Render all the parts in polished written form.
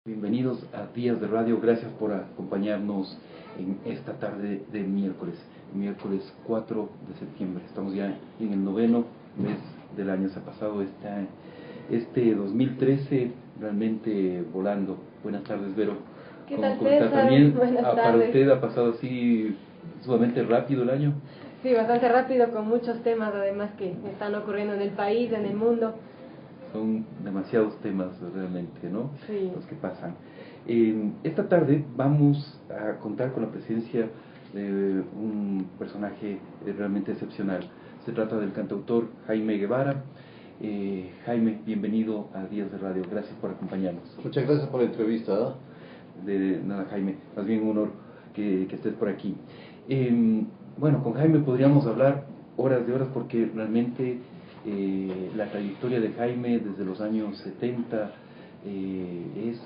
Bienvenidos a Días de Radio, gracias por acompañarnos en esta tarde de miércoles 4 de septiembre. Estamos ya en el noveno mes del año, se ha pasado este 2013 realmente volando. Buenas tardes, Vero. ¿Qué tal, ¿Cómo está César? también? Buenas Para tardes. usted ha pasado así sumamente rápido el año. Sí, bastante rápido, con muchos temas además que están ocurriendo en el país, en el mundo. Son demasiados temas realmente, ¿no? Sí. Los que pasan. Esta tarde vamos a contar con la presencia de un personaje realmente excepcional. Se trata del cantautor Jaime Guevara. Jaime, bienvenido a Días de Radio. Gracias por acompañarnos. Muchas gracias por la entrevista, ¿no? De nada, Jaime. Más bien un honor que estés por aquí. Bueno, con Jaime podríamos hablar horas de horas porque realmente la trayectoria de Jaime desde los años 70 es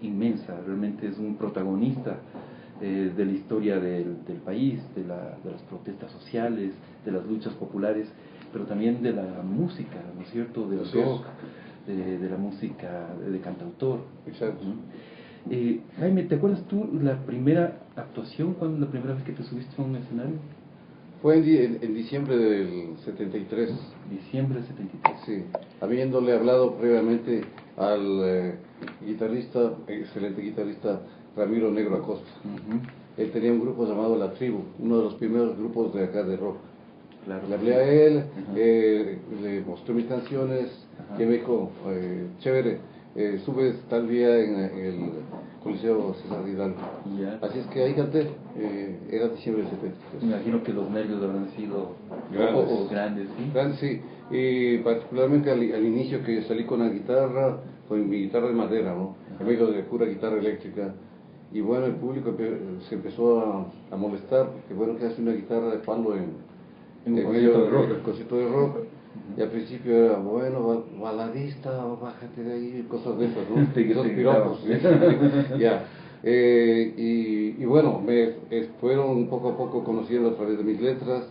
inmensa. Realmente es un protagonista de la historia del país, de las protestas sociales, de las luchas populares, pero también de la música, ¿no es cierto?, del rock, de la música de cantautor. Exacto. Jaime, ¿te acuerdas tú la primera actuación, la primera vez que te subiste a un escenario? Fue en diciembre del 73. Diciembre del 73. Sí, habiéndole hablado previamente al excelente guitarrista Ramiro Negro Acosta. Él tenía un grupo llamado La Tribu, uno de los primeros grupos de acá de rock. Claro. Le hablé a él, le mostré mis canciones, y me dijo, chévere, subes tal día en el Coliseo César Hidalgo. Ya. Así es que ahí canté, era diciembre del 73. Me imagino que los nervios habrán sido grandes, ¿sí? Grandes, sí. Y particularmente al inicio que salí con la guitarra, con mi guitarra de madera, ¿no? En medio de pura guitarra eléctrica. Y bueno, el público se empezó a molestar, porque bueno, que hace una guitarra de palo en medio del concierto de rock. Y al principio era, bueno, baladista, bájate de ahí, cosas de esas, ¿no? Esos piropos. Ya. Y bueno, fueron poco a poco conociendo a través de mis letras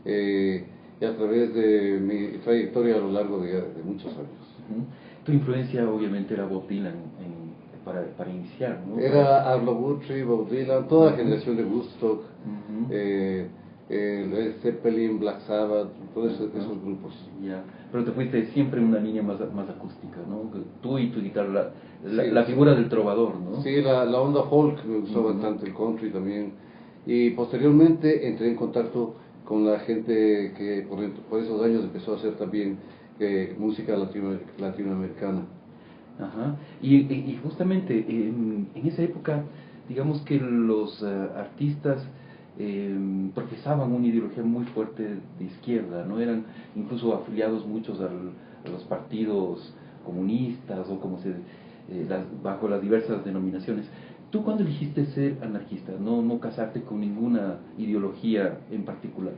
y a través de mi trayectoria a lo largo de muchos años. Tu influencia obviamente era Bob Dylan para iniciar, ¿no? Era Arlo Guthrie, Bob Dylan, toda la generación de Woodstock, Led Zeppelin, Black Sabbath, todos esos grupos. Ya, pero te fuiste siempre en una línea más acústica, ¿no? Tú y tu guitarra, Sí, la figura del trovador, ¿no? Sí, la onda folk me gustó bastante, el country también. Y posteriormente entré en contacto con la gente que por esos años empezó a hacer también música latinoamericana. Ajá. Y justamente en esa época, digamos que los artistas profesaban una ideología muy fuerte de izquierda, ¿no? Eran incluso afiliados muchos a los partidos comunistas o bajo las diversas denominaciones. ¿Tú cuándo elegiste ser anarquista, no casarte con ninguna ideología en particular?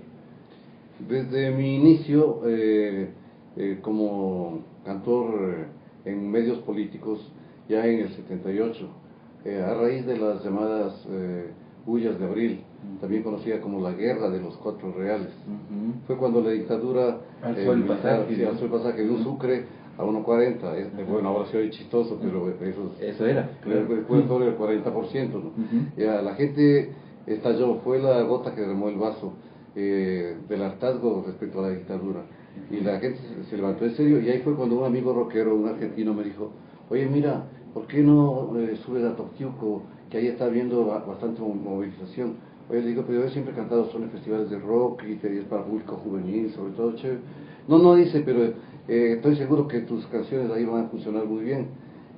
Desde mi inicio como cantor en medios políticos, ya en el 78, a raíz de las llamadas Hullas de Abril, también conocida como la Guerra de los Cuatro Reales, fue cuando la dictadura alzó el pasaje de un sucre a 1.40. Bueno, ahora se oye chistoso, pero eso era, claro. Fue sobre el 40%, ¿no? Ya, la gente estalló, fue la gota que derramó el vaso del hartazgo respecto a la dictadura. Y la gente se levantó en serio, y ahí fue cuando un amigo rockero, un argentino, me dijo, oye, mira, ¿por qué no subes a Toctiuco, que ahí está habiendo bastante movilización? Oye, le digo, pero yo siempre he cantado son en festivales de rock y es para público juvenil, sobre todo chévere. No, dice, pero estoy seguro que tus canciones ahí van a funcionar muy bien.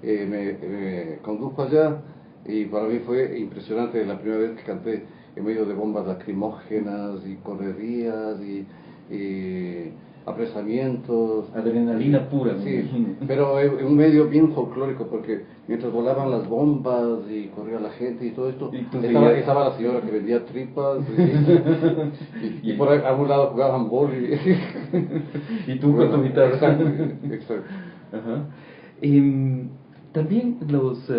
Me condujo allá, y para mí fue impresionante la primera vez que canté en medio de bombas lacrimógenas y correrías y apresamientos. Adrenalina pura, me sí, imagino. pero en un medio bien folclórico, porque mientras volaban las bombas y corría la gente y todo esto, estaba la señora que vendía tripas y por ahí a un lado jugaban boli. Y tú con tu guitarra. Exacto. Ajá. También los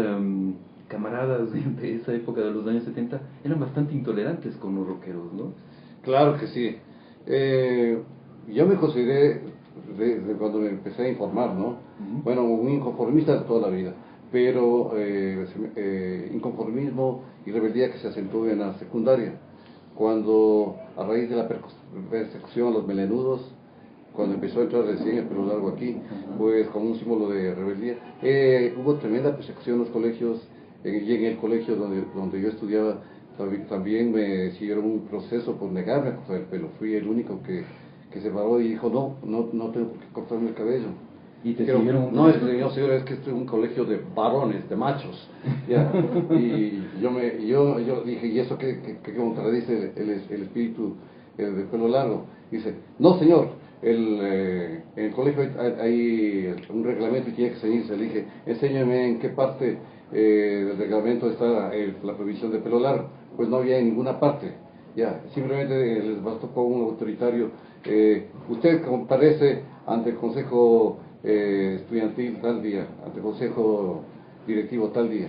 camaradas de esa época de los años 70 eran bastante intolerantes con los rockeros, ¿no? Claro que sí. Yo me consideré, desde cuando me empecé a informar, ¿no? Bueno, un inconformista de toda la vida, pero inconformismo y rebeldía que se acentuó en la secundaria, cuando a raíz de la persecución a los melenudos, cuando empezó a entrar recién el pelo largo aquí, pues como un símbolo de rebeldía, hubo tremenda persecución en los colegios, y en el colegio donde yo estudiaba también me siguieron un proceso por negarme a cortar el pelo. Fui el único que se paró y dijo, no tengo por qué cortarme el cabello. Y te Pero, siguieron no, señor, es que esto es un colegio de varones, de machos. ¿Ya? Y yo dije, ¿y eso qué contradice el espíritu de pelo largo? Dice, no, señor, en el colegio hay un reglamento y tiene que seguirse. Le dije, enséñame en qué parte del reglamento está la prohibición de pelo largo. Pues no había en ninguna parte. Ya, simplemente les bastó con un autoritario. Usted comparece ante el consejo estudiantil tal día, ante el consejo directivo tal día.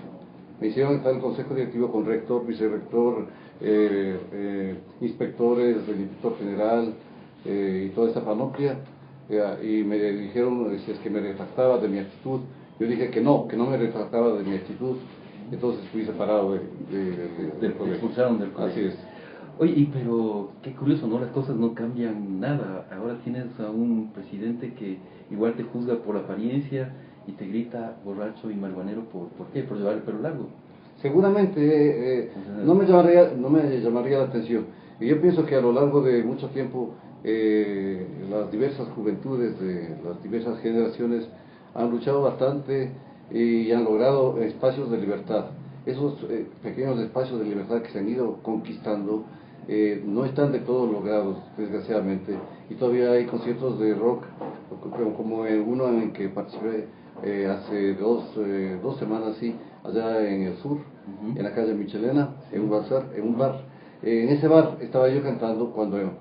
Me hicieron estar el consejo directivo con rector, vicerrector, inspectores, el inspector general y toda esa panoplia, y me dijeron si es que me retractaba de mi actitud. Yo dije que no me retractaba de mi actitud, entonces fui separado del colegio. Expulsaron del colegio. Así es. Oye, pero qué curioso, ¿no? Las cosas no cambian nada. Ahora tienes a un presidente que igual te juzga por apariencia y te grita borracho y marihuanero ¿por qué? Por llevar el pelo largo. Seguramente no me llamaría la atención. Y yo pienso que a lo largo de mucho tiempo las diversas juventudes de las diversas generaciones han luchado bastante y han logrado espacios de libertad. Esos pequeños espacios de libertad que se han ido conquistando no están de todo logrados, desgraciadamente, y todavía hay conciertos de rock, como uno en el que participé hace dos semanas, sí, allá en el sur, en la calle Michelena, en un bar. En ese bar estaba yo cantando cuando en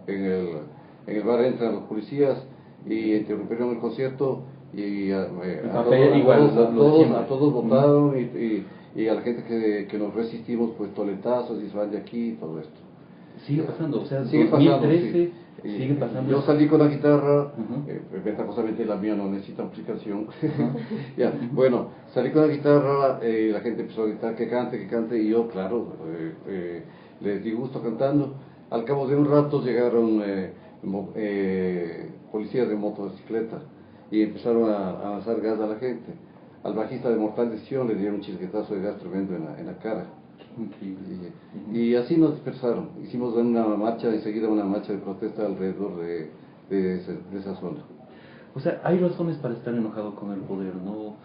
el bar entran los policías y interrumpieron el concierto y a todos votaron y a la gente que nos resistimos, pues toletazos y se van de aquí y todo esto. Sigue pasando, o sea, sigue 2013 pasando, sigue pasando. Yo salí con la guitarra, ventajosamente la mía no necesita amplificación. Ya, bueno, salí con la guitarra y la gente empezó a gritar que cante, y yo, claro, les di gusto cantando. Al cabo de un rato llegaron policías de motocicleta y empezaron a lanzar gas a la gente. Al bajista de Mortal Decisión le dieron un chisguetazo de gas tremendo en la cara. Y así nos dispersaron. Hicimos enseguida una marcha de protesta alrededor de esa zona. O sea, hay razones para estar enojado con el poder, ¿no,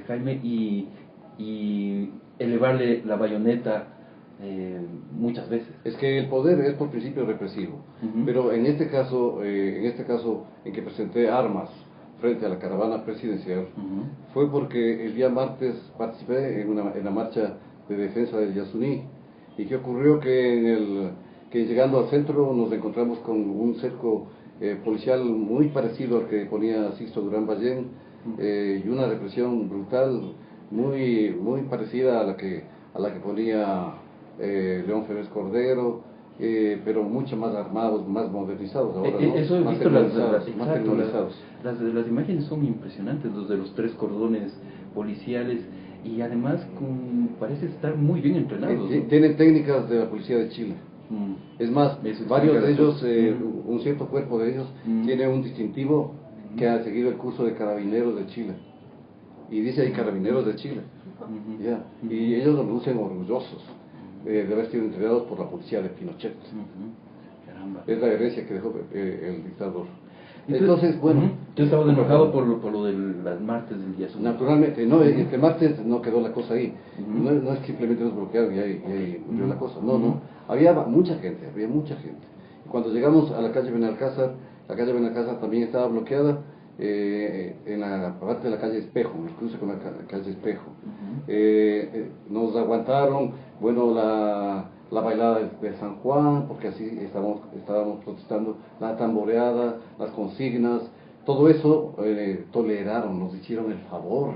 Jaime? Y elevarle la bayoneta muchas veces. Es que el poder es por principio represivo, pero en este caso en que presenté armas frente a la caravana presidencial, fue porque el día martes participé en la marcha de defensa del Yasuní. ¿Y qué ocurrió? Que llegando al centro nos encontramos con un cerco policial muy parecido al que ponía Sixto Durán Ballén, y una represión brutal muy parecida a la que ponía León Férez Cordero, pero mucho más armados, más modernizados ahora, ¿no? Eso he más visto, más tecnologizados. Las imágenes son impresionantes, los de los 3 cordones policiales, y además parece estar muy bien entrenados. Tienen técnicas de la policía de Chile. Es más, varios de ellos, un cierto cuerpo de ellos, tiene un distintivo que ha seguido el curso de carabineros de Chile. Y dice ahí carabineros de Chile. Y ellos lo lucen orgullosos de haber sido entrenados por la policía de Pinochet. Caramba. Es la herencia que dejó el dictador. Entonces, bueno, yo estaba enojado por lo de las martes del día. Naturalmente, no, este martes no quedó la cosa ahí. No es que simplemente nos bloquearon y ahí murió la cosa. No. Había mucha gente. Y cuando llegamos a la calle Benalcázar, la calle Benalcázar también estaba bloqueada en la parte de la calle Espejo, en el cruce con la calle Espejo. Nos aguantaron, bueno, la bailada de San Juan, porque así estábamos protestando, la tamboreada, las consignas, todo eso toleraron, nos hicieron el favor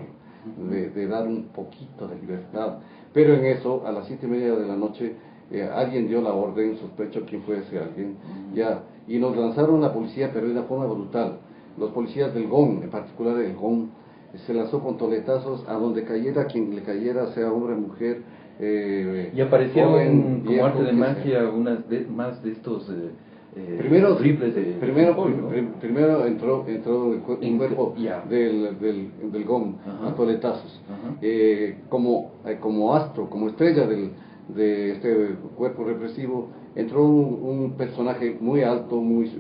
de dar un poquito de libertad. Pero en eso, a las 7:30 de la noche, alguien dio la orden, sospecho quién fue ese alguien, y nos lanzaron la policía, pero de una forma brutal. Los policías del GON, en particular el GON, se lanzó con toletazos a donde cayera, quien le cayera, sea hombre, mujer, y aparecieron joven, como viejo, arte de que magia sea. más de estos Primero, triples de fútbol, ¿no? primero entró un cuerpo Ya. del GOM Ajá. a toletazos, Ajá. como astro, como estrella de este cuerpo represivo, entró un personaje muy alto, muy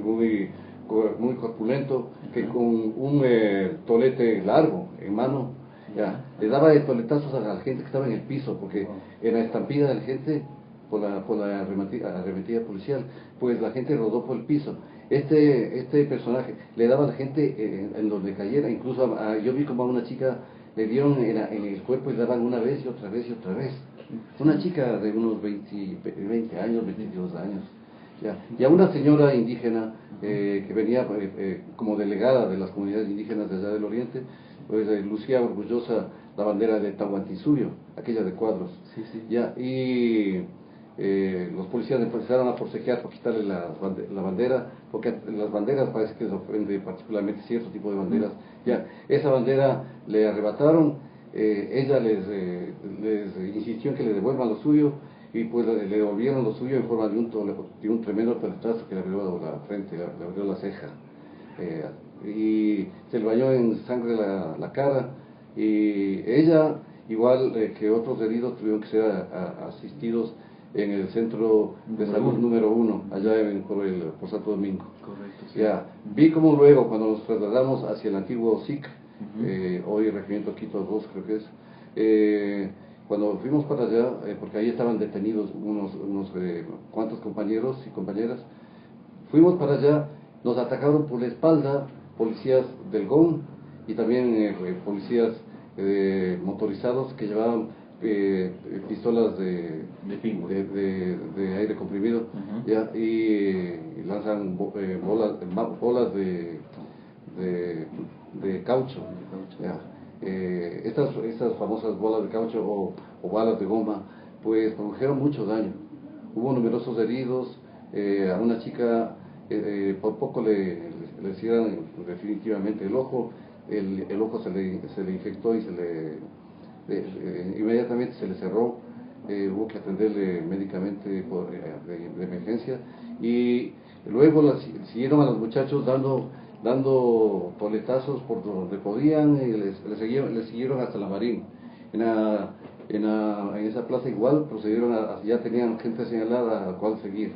corpulento, que Ajá. con un tolete largo en mano, ya, le daba de toletazos a la gente que estaba en el piso, porque en la estampida de la gente, por la arremetida policial, pues la gente rodó por el piso. Este personaje le daba a la gente en donde cayera, incluso yo vi como a una chica le dieron en el cuerpo y le daban una vez y otra vez y otra vez. Una chica de unos 20 años, 22 años. Ya. Y a una señora indígena que venía como delegada de las comunidades indígenas de allá del oriente, pues lucía orgullosa la bandera de Tahuantinsuyo, aquella de cuadros. Sí, sí. Ya. Y los policías empezaron a forcejear por quitarle la bandera, porque las banderas parece que les ofende particularmente cierto tipo de banderas. Ya, esa bandera le arrebataron, ella les insistió en que le devuelvan lo suyo, y pues le devolvieron lo suyo en forma de un tremendo toletazo que le abrió la frente, le abrió la ceja, y se le bañó en sangre la cara, y ella, igual que otros heridos, tuvieron que ser asistidos en el centro de salud número 1, allá por Santo Domingo. Correcto, sí. Ya, vi como luego, cuando nos trasladamos hacia el antiguo SIC, hoy Regimiento Quito 2 creo que es, cuando fuimos para allá, porque ahí estaban detenidos unos cuantos compañeros y compañeras, fuimos para allá, nos atacaron por la espalda policías del GOM y también policías motorizados que llevaban pistolas de aire comprimido, ya, y lanzan bolas de caucho. Ya. Estas famosas bolas de caucho o balas de goma, pues produjeron mucho daño. Hubo numerosos heridos, a una chica por poco le cierran definitivamente el ojo, el ojo se le infectó y inmediatamente se le cerró, hubo que atenderle médicamente de emergencia, y luego siguieron a los muchachos dando toletazos por donde podían, y les siguieron hasta la Marín. En esa plaza igual procedieron ya tenían gente señalada a la cual seguir.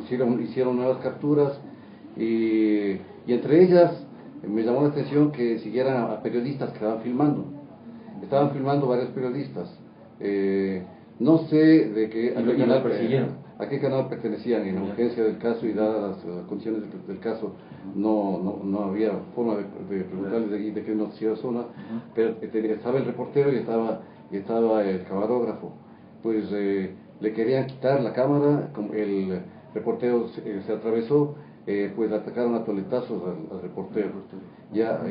Hicieron nuevas capturas, y entre ellas me llamó la atención que siguieran a periodistas que estaban filmando varios periodistas. No sé de qué a qué canal pertenecían. En la urgencia del caso y dadas las condiciones del caso, no había forma de preguntarles de qué noticiera zona, pero estaba el reportero y estaba el camarógrafo. Pues le querían quitar la cámara, como el reportero se atravesó, pues atacaron a toletazos al reportero, ya,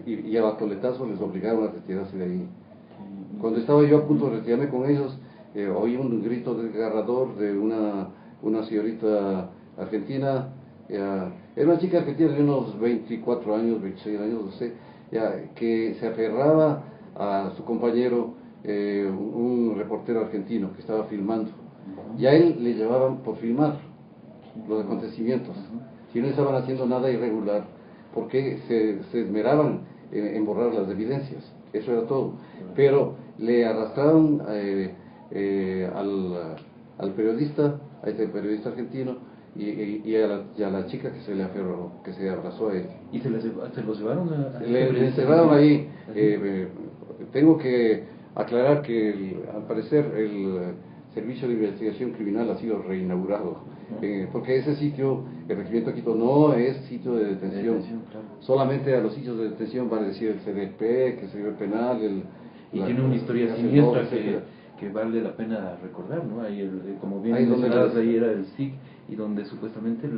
y a toletazos les obligaron a retirarse de ahí. Cuando estaba yo a punto de retirarme con ellos, oí un grito desgarrador de una señorita argentina, era una chica argentina de unos 24 años, 26 años, no sé, que se aferraba a su compañero, un reportero argentino que estaba filmando, y a él le llevaban por filmar los acontecimientos, si no estaban haciendo nada irregular, porque se esmeraban en borrar las evidencias, eso era todo, pero le arrastraron al periodista, a este periodista argentino, y a la chica que se le aferró, que se abrazó a él. ¿Y se los llevaron a le encerraron ahí? Tengo que aclarar que al parecer el Servicio de Investigación Criminal ha sido reinaugurado, porque ese sitio, el Regimiento Quito, no es sitio de detención, claro. Solamente a los sitios de detención van a decir el CDP, que se ve penal, y tiene una historia siniestra que vale la pena recordar, ¿no? Ahí como bien mencionadas, ahí era el SIC, y donde supuestamente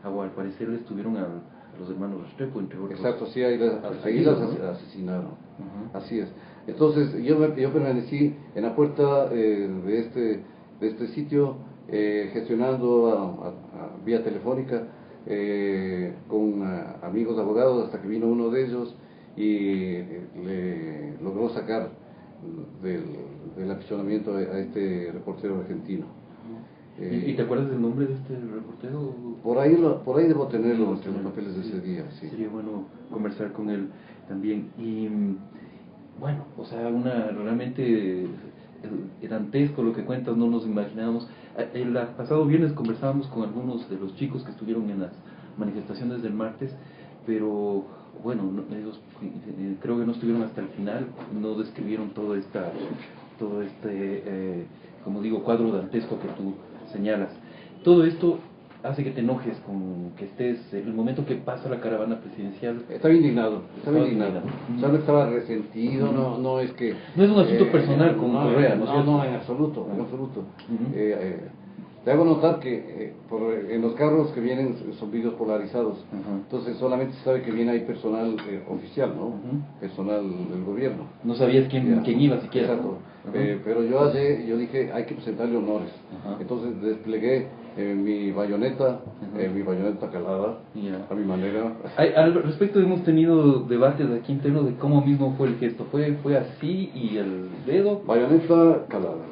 al parecer les tuvieron a los hermanos Restrepo, entre otros. Exacto, sí, ahí los asesinaron. Así es. Entonces yo permanecí en la puerta de este sitio, gestionando vía telefónica con amigos abogados, hasta que vino uno de ellos y le logró sacar del aprisionamiento a este reportero argentino. ¿Y te acuerdas del nombre de este reportero? Por ahí debo tenerlo entre los papeles de ese día, sí. Sería bueno conversar con él también. Y bueno, o sea, realmente dantesco lo que cuentas, no nos imaginábamos. El pasado viernes conversábamos con algunos de los chicos que estuvieron en las manifestaciones del martes, pero bueno, ellos creo que no estuvieron hasta el final, no describieron todo este, como digo, cuadro dantesco que tú señalas. Todo esto hace que te enojes con que estés, el momento que pasa la caravana presidencial. Estaba indignado. O sea, no estaba resentido, no es que... No es un asunto personal con Correa, ¿no? No, en absoluto, en absoluto. Te hago notar que en los carros que vienen son vídeos polarizados, entonces solamente se sabe que viene ahí personal oficial, ¿no? Personal del gobierno. No sabías quién iba siquiera. Exacto. Pero yo dije, hay que presentarle honores. Entonces desplegué mi bayoneta calada, a mi manera. Al respecto hemos tenido debates aquí internos de cómo mismo fue el gesto. ¿Fue así y el dedo? Bayoneta calada.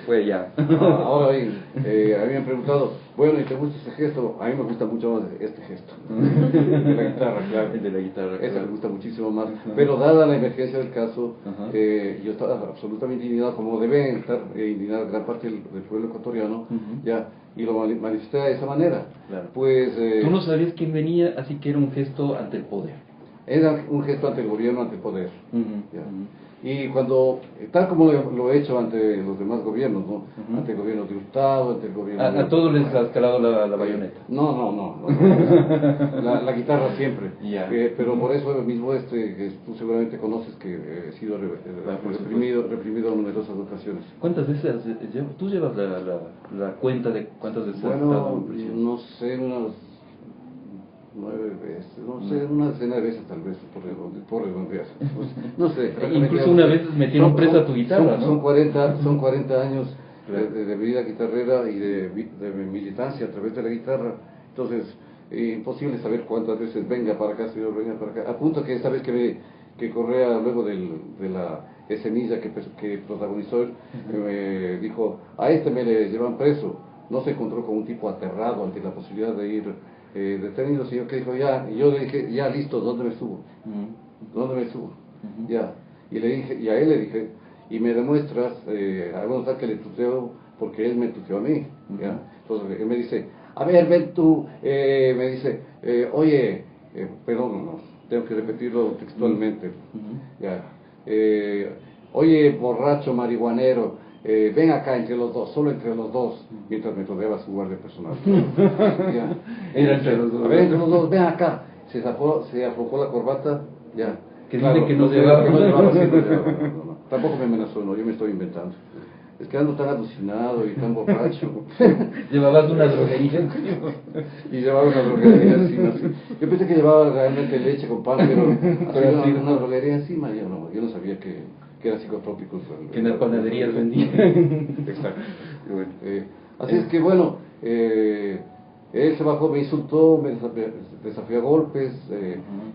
Fue ya. Ahora bien, a mí me han preguntado, bueno, ¿y te gusta ese gesto? A mí me gusta mucho más este gesto. De la guitarra, claro. El de la guitarra, Ese claro. me gusta muchísimo más. Pero dada la emergencia del caso, yo estaba absolutamente indignado, como deben estar indignados gran parte del pueblo ecuatoriano, ya, y lo manifesté de esa manera. Claro. Pues, tú no sabías quién venía, así que era un gesto ante el poder. Era un gesto ante el gobierno, ante el poder. Ya. Y cuando, tal como lo he hecho ante los demás gobiernos, ¿no? Ante el gobierno de Hurtado, ante el gobierno... A todos les has calado la bayoneta. No. La guitarra siempre. Pero por eso mismo que tú seguramente conoces que he sido reprimido en numerosas ocasiones. ¿Cuántas veces tú llevas la cuenta de cuántas veces has estado en prisión? No sé, unas 9 veces, no sé, una decena de veces tal vez, por redondear. No sé. Incluso una vez metieron presa a tu guitarra, ¿no? Son 40 años de vida guitarrera y de militancia a través de la guitarra. Entonces, imposible saber cuántas veces venga para acá, señor, venga para acá. A punto que esta vez que Correa, luego de la escenilla que protagonizó él, me dijo, a este me le llevan preso. No se encontró con un tipo aterrado ante la posibilidad de ir detenido, señor, que dijo, ya, y yo le dije, ya, listo, ¿dónde me subo? ¿Dónde me subo? Ya, y le dije, y a él le dije, y me demuestras, hago notar que le tuteo, porque él me tuteó a mí, ya, entonces él me dice, a ver, ven tú, me dice, oye, perdón, no, tengo que repetirlo textualmente, ya, oye, borracho marihuanero, ven acá entre los dos, solo entre los dos, mientras me rodeaba su guardia personal. Ya. Era entre los dos. A ver, entre los dos, ven acá. Se aflojó la corbata, ya. Que dice que no llevaba. No. Tampoco me amenazó, no, yo me estoy inventando. Es que ando tan alucinado y tan borracho. Llevabas una droguería. Y llevaba una droguería encima, sí. Yo pensé que llevaba realmente leche con pan, pero así una droguería encima, yo no sabía que era psicotrópico. Que en las panaderías vendían. Exacto. Bueno, así es que bueno, él se bajó, me insultó, me desafió a golpes,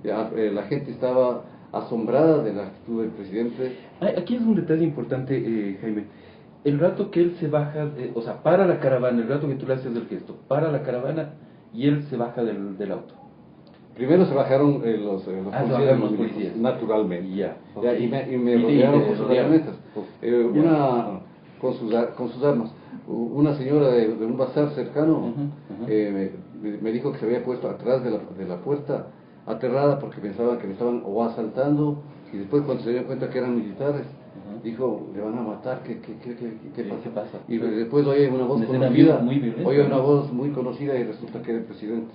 la gente estaba asombrada de la actitud del presidente. Aquí es un detalle importante, Jaime. El rato que él se baja, o sea, para la caravana, el rato que tú le haces el gesto, para la caravana y él se baja del auto. Primero se bajaron los policías, naturalmente, okay. y me rodearon con sus camionetas, una con sus armas. Una señora de un bazar cercano me dijo que se había puesto atrás de la puerta, aterrada porque pensaba que me estaban o asaltando, y después cuando se dio cuenta que eran militares, dijo, le van a matar, ¿qué pasa? Y después oye una voz conocida, muy conocida y resulta que era el presidente.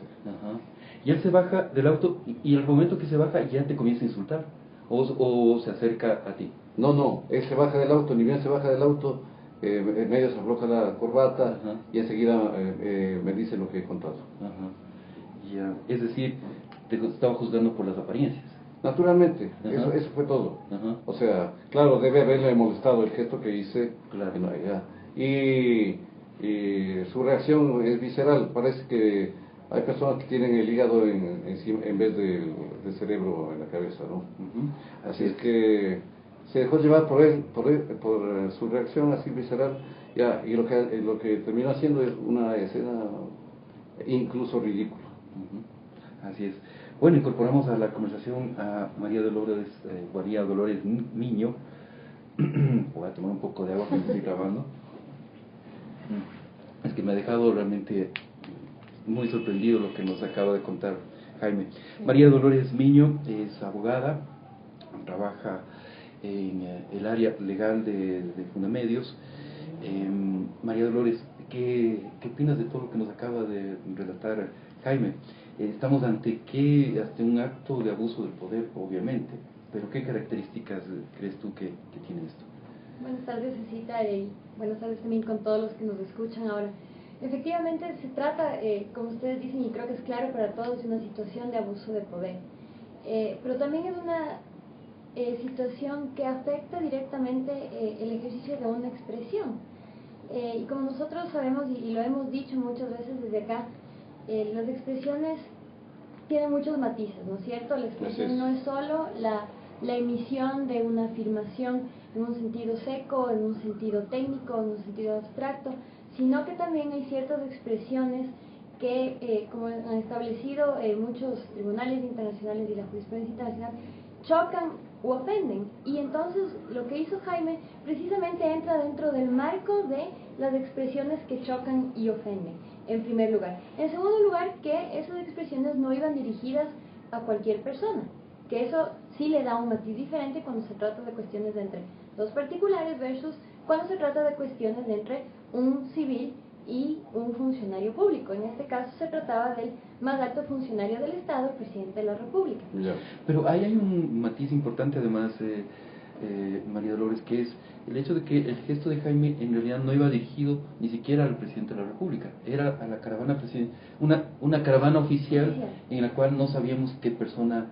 Y él se baja del auto y el momento que se baja ya te comienza a insultar o se acerca a ti. No, él se baja del auto, ni bien se baja del auto, en medio se afloja la corbata y enseguida me dice lo que he contado. Ya. Es decir, te estaba juzgando por las apariencias. Naturalmente, eso fue todo. O sea, claro, debe haberle molestado el gesto que hice. Claro. Y su reacción es visceral. Parece que Hay personas que tienen el hígado en vez del cerebro en la cabeza, ¿no? Así es que se dejó llevar por su reacción así visceral, ya, y lo que terminó haciendo es una escena incluso ridícula. Así es. Bueno, incorporamos a la conversación a María Dolores Miño. Voy a tomar un poco de agua que estoy grabando. Es que me ha dejado realmente muy sorprendido lo que nos acaba de contar Jaime. María Dolores Miño es abogada, trabaja en el área legal de Fundamedios. María Dolores, ¿qué opinas de todo lo que nos acaba de relatar Jaime? Estamos ante un acto de abuso del poder, obviamente, pero ¿qué características crees tú que tiene esto? Buenas tardes, Cecita, y buenas tardes también con todos los que nos escuchan ahora. Efectivamente, se trata, como ustedes dicen, y creo que es claro para todos, de una situación de abuso de poder. Pero también es una situación que afecta directamente el ejercicio de una expresión. Y como nosotros sabemos, y lo hemos dicho muchas veces desde acá, las expresiones tienen muchos matices, ¿no es cierto? La expresión no es solo la emisión de una afirmación en un sentido seco, en un sentido técnico, en un sentido abstracto, sino que también hay ciertas expresiones que, como han establecido muchos tribunales internacionales y la jurisprudencia internacional, chocan u ofenden. Y entonces lo que hizo Jaime precisamente entra dentro del marco de las expresiones que chocan y ofenden, en primer lugar. En segundo lugar, que esas expresiones no iban dirigidas a cualquier persona, que eso sí le da un matiz diferente cuando se trata de cuestiones de entre dos particulares versus cuando se trata de cuestiones de entre un civil y un funcionario público. En este caso se trataba del más alto funcionario del Estado, el presidente de la República. Pero ahí hay un matiz importante además, María Dolores, que es el hecho de que el gesto de Jaime en realidad no iba dirigido ni siquiera al presidente de la República, era a la caravana una caravana oficial en la cual no sabíamos qué persona,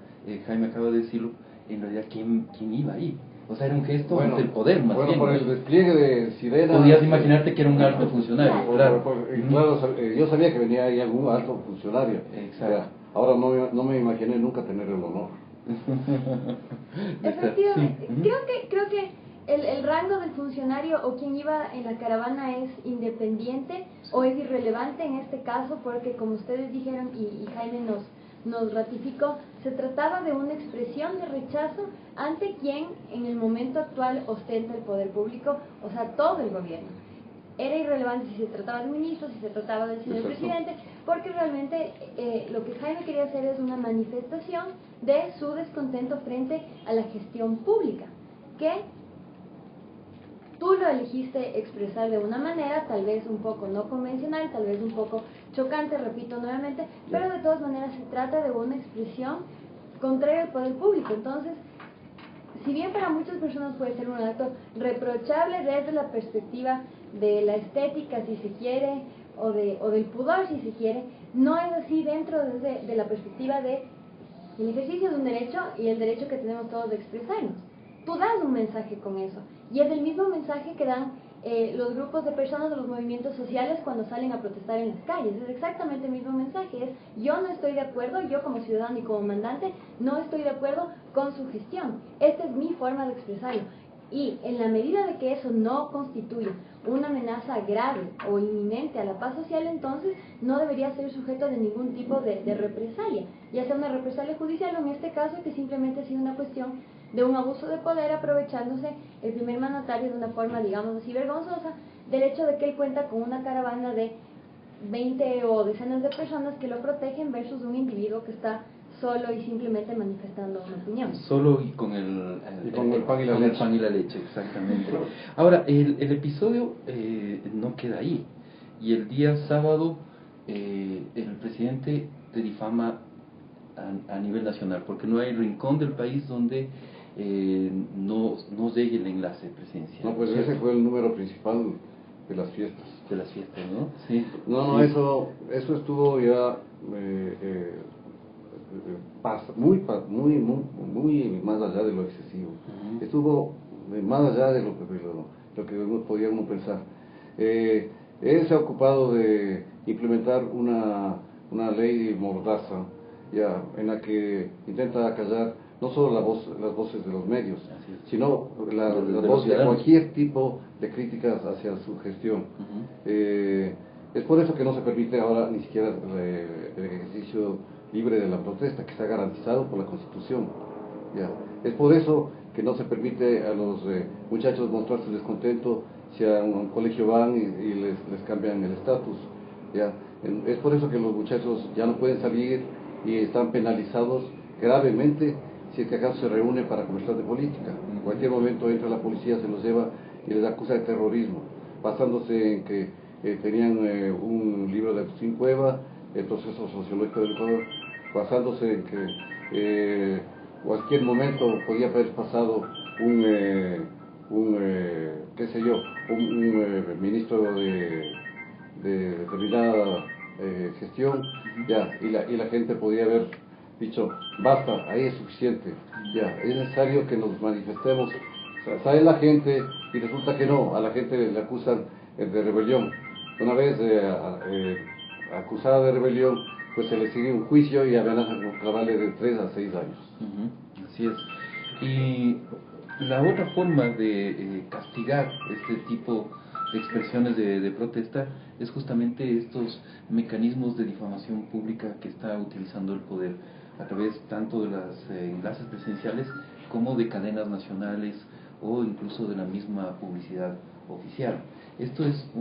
Jaime acaba de decirlo, en realidad quién iba ahí. O sea, era un gesto ante el poder, más bien. Por el despliegue de sirena... Podías imaginarte que era un alto funcionario, claro. Claro, yo sabía que venía ahí algún alto funcionario. Exacto. Ahora no me imaginé nunca tener el honor. Efectivamente, sí. Creo que el rango del funcionario o quien iba en la caravana es independiente o es irrelevante en este caso, porque como ustedes dijeron y Jaime nos ratificó, se trataba de una expresión de rechazo ante quien en el momento actual ostenta el poder público, o sea, todo el gobierno. Era irrelevante si se trataba de un ministro, si se trataba del señor presidente, porque realmente lo que Jaime quería hacer es una manifestación de su descontento frente a la gestión pública, que tú lo elegiste expresar de una manera, tal vez un poco no convencional, tal vez un poco chocante, repito nuevamente, pero de todas maneras se trata de una expresión contraria al poder público. Entonces, si bien para muchas personas puede ser un acto reprochable desde la perspectiva de la estética, si se quiere, o del pudor, si se quiere, no es así dentro de la perspectiva del ejercicio de un derecho y el derecho que tenemos todos de expresarnos. Tú das un mensaje con eso, y es el mismo mensaje que dan los grupos de personas de los movimientos sociales cuando salen a protestar en las calles. Es exactamente el mismo mensaje, es yo no estoy de acuerdo, yo como ciudadano y como mandante no estoy de acuerdo con su gestión, esta es mi forma de expresarlo, y en la medida de que eso no constituye una amenaza grave o inminente a la paz social, entonces no debería ser sujeto de ningún tipo de represalia, ya sea una represalia judicial o en este caso que simplemente ha sido una cuestión de un abuso de poder, aprovechándose el primer mandatario de una forma, digamos así, vergonzosa, del hecho de que él cuenta con una caravana de 20 o decenas de personas que lo protegen versus un individuo que está solo y simplemente manifestando una opinión. Solo y con el pan y la leche. Exactamente. Ahora, el episodio no queda ahí. Y el día sábado el presidente te difama a nivel nacional, porque no hay rincón del país donde no llegue el enlace presidencial. No, pues ese fue el número principal de las fiestas. De las fiestas, ¿no? Sí. No, sí. Eso estuvo ya muy más allá de lo excesivo. Estuvo más allá de lo que podíamos pensar. Él se ha ocupado de implementar una una ley mordaza, ya, en la que intenta callar no solo las voces de los medios, sino la voz de cualquier tipo de críticas hacia su gestión. Es por eso que no se permite ahora ni siquiera el ejercicio libre de la protesta, que está garantizado por la Constitución. Ya. Es por eso que no se permite a los muchachos mostrar su descontento si a un colegio van y les cambian el estatus. Ya. Es por eso que los muchachos ya no pueden salir y están penalizados gravemente si es que acaso se reúnen para conversar de política. En cualquier momento entra la policía, se los lleva y les acusa de terrorismo, basándose en que tenían un libro de Agustín Cueva, el proceso sociológico del Ecuador, basándose en que cualquier momento podía haber pasado un ministro de determinada gestión, ya, y la gente podía haber dicho, basta, ahí es suficiente, ya, es necesario que nos manifestemos. O sea, sale la gente y resulta que no, a la gente le acusan de rebelión. Una vez acusada de rebelión, pues se le sigue un juicio y amenazan con clavarle de 3 a 6 años. Así es. Y la otra forma de castigar este tipo de expresiones de protesta es justamente estos mecanismos de difamación pública que está utilizando el poder a través tanto de los enlaces presenciales como de cadenas nacionales o incluso de la misma publicidad oficial. Esto es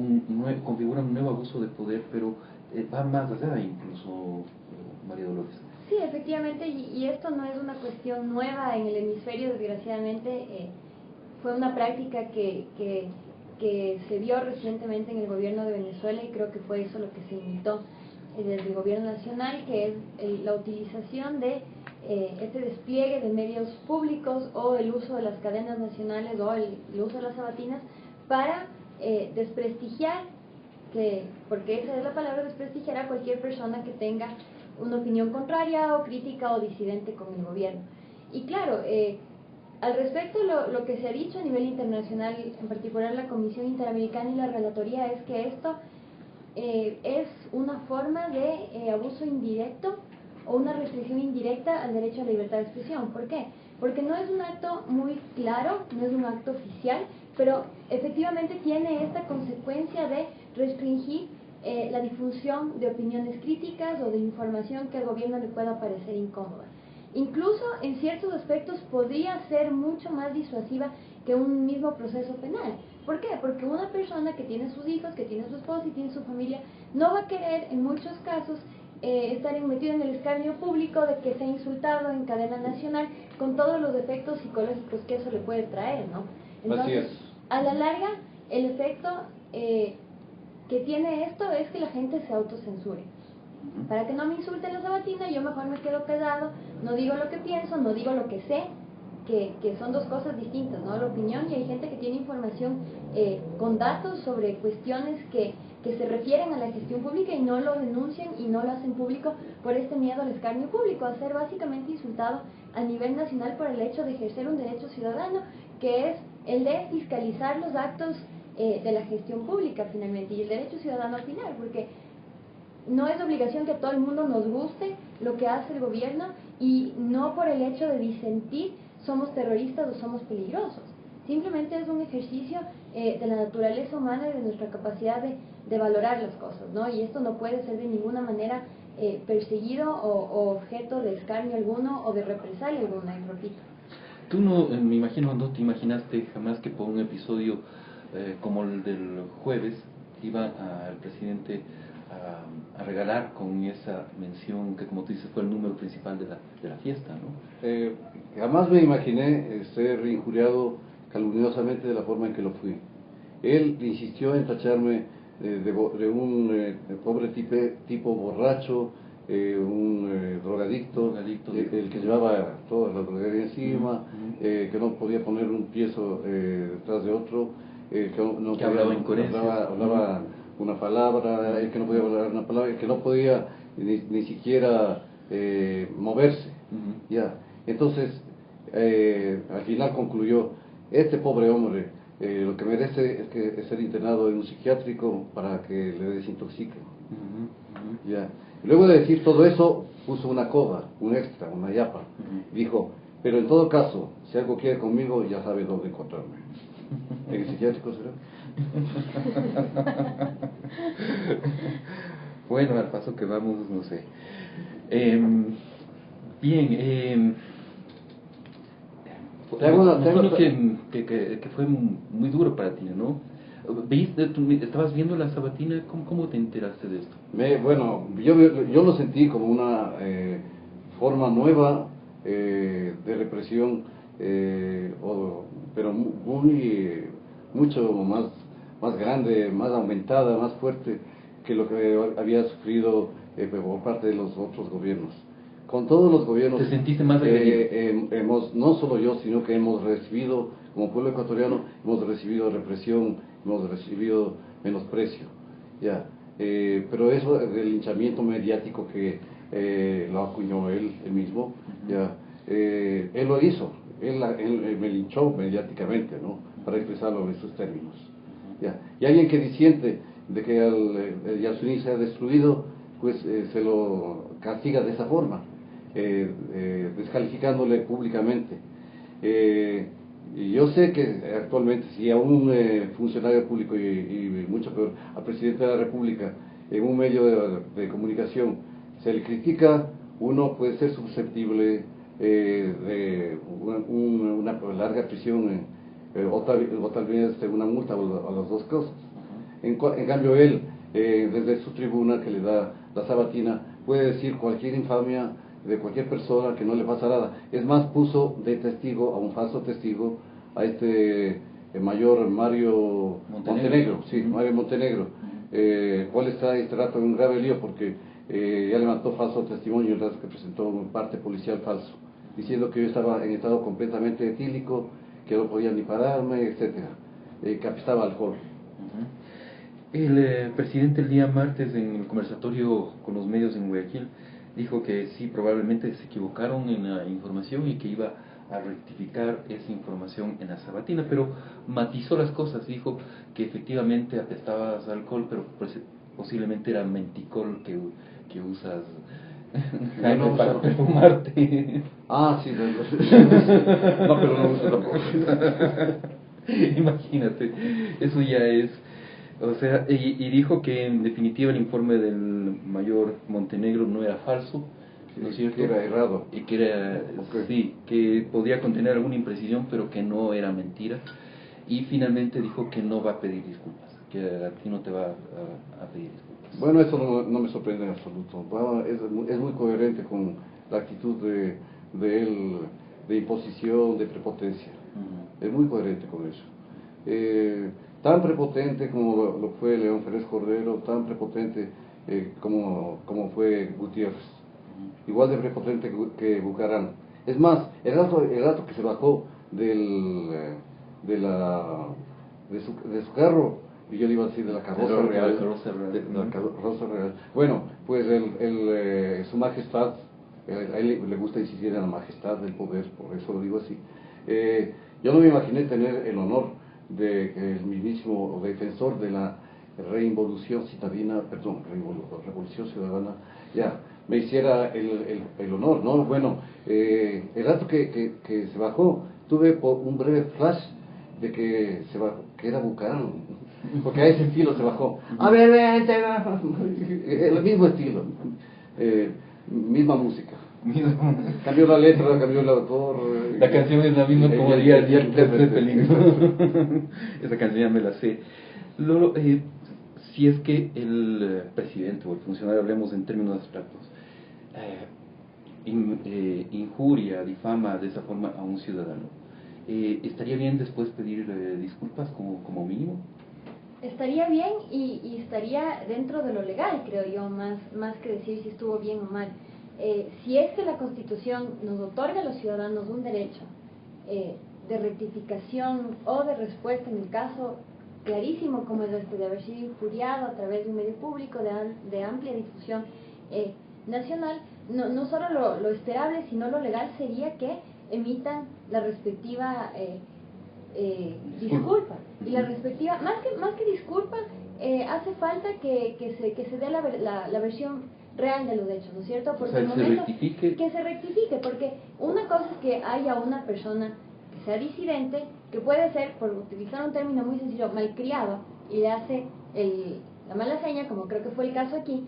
configura un nuevo abuso de poder, pero va más allá incluso, María Dolores. Sí, efectivamente, y esto no es una cuestión nueva en el hemisferio, desgraciadamente. Fue una práctica que se vio recientemente en el gobierno de Venezuela, y creo que fue eso lo que se imitó desde el gobierno nacional, que es la utilización de este despliegue de medios públicos o el uso de las cadenas nacionales o el uso de las sabatinas para desprestigiar, porque esa es la palabra, desprestigiar a cualquier persona que tenga una opinión contraria o crítica o disidente con el gobierno. Y claro, al respecto, lo que se ha dicho a nivel internacional, en particular la Comisión Interamericana y la Relatoría, es que esto es una forma de abuso indirecto o una restricción indirecta al derecho a la libertad de expresión. ¿Por qué? Porque no es un acto muy claro, no es un acto oficial, pero efectivamente tiene esta consecuencia de restringir la difusión de opiniones críticas o de información que al gobierno le pueda parecer incómoda. Incluso en ciertos aspectos podría ser mucho más disuasiva que un mismo proceso penal. ¿Por qué? Porque una persona que tiene sus hijos, que tiene su esposo y tiene su familia, no va a querer en muchos casos estar metido en el escarnio público de que se ha insultado en cadena nacional, con todos los efectos psicológicos que eso le puede traer, ¿no? Entonces, a la larga, el efecto que tiene esto es que la gente se autocensure. Para que no me insulten la sabatina, yo mejor me quedo callado, no digo lo que pienso, no digo lo que sé, que son dos cosas distintas, ¿no? La opinión, y hay gente que tiene información con datos sobre cuestiones que se refieren a la gestión pública y no lo denuncian y no lo hacen público por este miedo al escarnio público, a ser básicamente insultado a nivel nacional por el hecho de ejercer un derecho ciudadano, que es el de fiscalizar los actos de la gestión pública finalmente, y el derecho ciudadano al final, porque no es obligación que a todo el mundo nos guste lo que hace el gobierno, y no por el hecho de disentir somos terroristas o somos peligrosos. Simplemente es un ejercicio de la naturaleza humana y de nuestra capacidad de valorar las cosas, ¿no? Y esto no puede ser de ninguna manera perseguido o objeto de escarnio alguno o de represalia alguna, y repito. Tú no, me imagino, no te imaginaste jamás que por un episodio como el del jueves iba al presidente a regalar con esa mención que, como tú dices, fue el número principal de la fiesta, ¿no? Jamás me imaginé ser injuriado calumniosamente de la forma en que lo fui. Él insistió en tacharme de un pobre tipo borracho, un drogadicto, el que llevaba toda la droguería encima, que no podía poner un piezo detrás de otro, que hablaba incoherencias, hablaba una palabra, el que no podía hablar una palabra, el que no podía ni siquiera moverse. Ya. Entonces, al final concluyó, este pobre hombre lo que merece es ser internado en un psiquiátrico para que le desintoxiquen. Ya. Luego de decir todo eso, puso una coda, un extra, una yapa. Dijo, pero en todo caso, si algo quiere conmigo, ya sabe dónde encontrarme. ¿En el psiquiátrico será? Bueno, al paso que vamos, no sé. Bien, imagino que fue muy duro para ti, ¿no? ¿Estabas viendo la sabatina? ¿Cómo te enteraste de esto? Bueno, yo lo sentí como una forma nueva de represión, pero mucho más grande, más aumentada, más fuerte que lo que había sufrido por parte de los otros gobiernos. Con todos los gobiernos, ¿te sentiste más agredido? No solo yo, sino que hemos recibido, como pueblo ecuatoriano, hemos recibido represión, hemos recibido menosprecio. Ya. Pero eso del linchamiento mediático que lo acuñó él mismo, ya, él lo hizo, él me linchó mediáticamente, ¿no? Para expresarlo en sus términos. Ya. Y alguien que disiente de que el Yasuní se ha destruido, pues se lo castiga de esa forma, descalificándole públicamente. Y yo sé que actualmente si a un funcionario público y mucho peor al presidente de la República en un medio de comunicación se le critica, uno puede ser susceptible de una larga prisión o tal vez una multa o las dos cosas. En cambio él, desde su tribuna que le da la sabatina, puede decir cualquier infamia de cualquier persona que no le pasa nada. Es más, puso de testigo, a un falso testigo, a este mayor Mario Montenegro, sí, Mario Montenegro, cual está este rato en un grave lío porque ya levantó falso testimonio, el rato que presentó un parte policial falso, diciendo que yo estaba en estado completamente etílico, que no podía ni pararme, etcétera, que apestaba alcohol. El presidente el día martes en el conversatorio con los medios en Guayaquil dijo que sí, probablemente se equivocaron en la información y que iba a rectificar esa información en la sabatina, pero matizó las cosas, dijo que efectivamente apestabas alcohol, pero pues, posiblemente era menticol que usas Jaime para perfumarte. Ah, sí, no, pero no uso tampoco. Imagínate, eso ya es. O sea, y dijo que en definitiva el informe del mayor Montenegro no era falso, ¿no es cierto? Que era errado. Y que era, sí, que podía contener alguna imprecisión, pero que no era mentira. Y finalmente dijo que no va a pedir disculpas, que a ti no te va a pedir disculpas. Bueno, eso no me sorprende en absoluto. Es muy coherente con la actitud de él, de imposición, de prepotencia. Es muy coherente con eso. Tan prepotente como lo fue León Férez Cordero, tan prepotente como fue Gutiérrez, igual de prepotente que Bucarán. Es más, el rato que se bajó de su carro, y yo le iba a decir de la carroza real, bueno, pues su majestad, a él le gusta insistir en la majestad del poder, por eso lo digo así. Yo no me imaginé tener el honor de que el mismísimo defensor de la revolución ciudadana, ya, me hiciera el honor, ¿no? Bueno, el rato que se bajó, tuve un breve flash de que se bajó, que era Bucarán, porque a ese estilo se bajó. A ver, el mismo estilo, misma música. Cambió la letra, cambió el autor. La canción es la misma como el esa canción ya me la sé. Lolo, si es que el presidente o el funcionario, hablemos en términos abstractos, injuria, difama de esa forma a un ciudadano, ¿estaría bien después pedir disculpas como mínimo? Estaría bien y estaría dentro de lo legal, creo yo, más que decir si estuvo bien o mal. Si es que la Constitución nos otorga a los ciudadanos un derecho de rectificación o de respuesta en el caso clarísimo como es este de haber sido injuriado a través de un medio público de amplia difusión nacional, no solo lo esperable, sino lo legal sería que emitan la respectiva disculpa. Y la respectiva, más que disculpa, hace falta que se dé la versión real de los hechos, ¿no es cierto? Porque o sea, que se rectifique, porque una cosa es que haya una persona que sea disidente, que puede ser, por utilizar un término muy sencillo, malcriado, y le hace la mala seña, como creo que fue el caso aquí.